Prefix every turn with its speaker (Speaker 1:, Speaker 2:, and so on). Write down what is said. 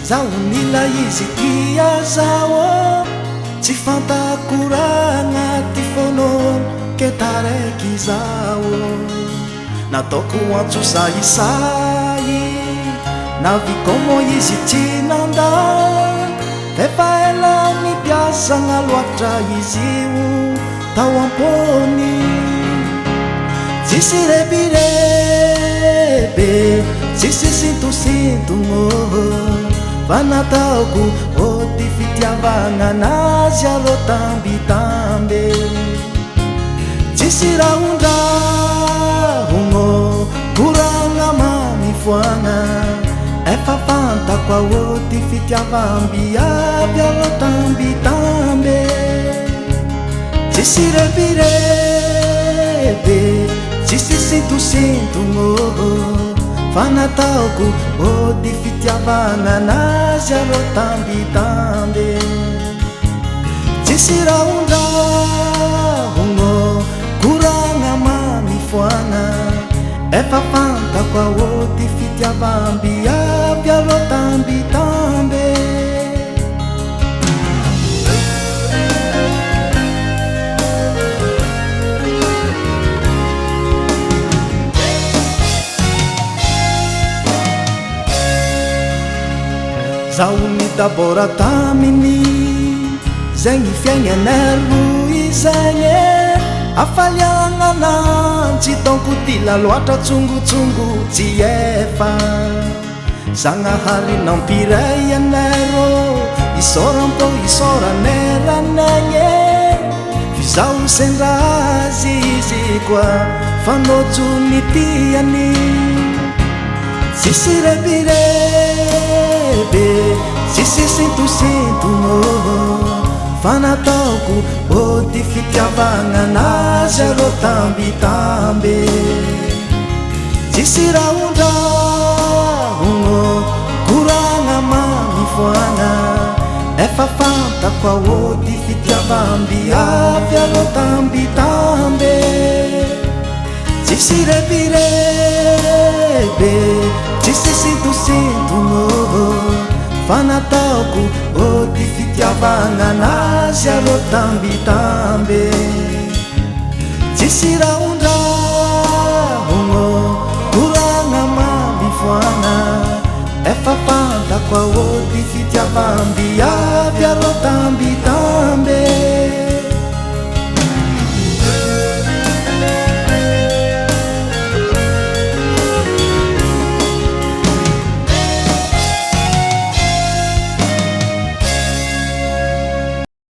Speaker 1: Zao nila izy tia zao tsy fantakorana ty fono ke taraiky zao nataoko antso saisay navikomo izy tsy nanda efa ela mipiasagna loatra izy io tao ampony tsisy repirebe tsisy sintosintono fa nataoko ty fitiavagna anazy alo tambitambe tsisy rahondrahono koragna mamifoagna efa fantako ao ty fitiavambiavy alo tambitambe tsisy repirebe tsisy sintosintono fa nataoko ty fitiavagna anazy alo tambitambe tsisy rahondrahono koragna mamifoagna efa fantako ao ty fitiavambiavy alo tambitambe zaho midabora taminy zegny fiaignanay roy zegny afaliagna ananjy donko ty laloatra tsongotsongo tsy efa zagnahary nampiray anay rô isorampo isoraneranagny fizaho sendrazy izy koa fanojony tiany tsisy repirebe tsisy sintosintono fa nataoko ty fitiavagna anazy alo tambitambe tsisy rahondrahono koragna mamifoagna efa fantako ao ty fitiavambiavy alo tambitambe tsisy repirebe tsisy sintosintono fa nataoko ty fitiavagna anazy alo tambitambe tsisy rahondrahono koragna mamifoagna efa fantako ao ty fitiavambiavy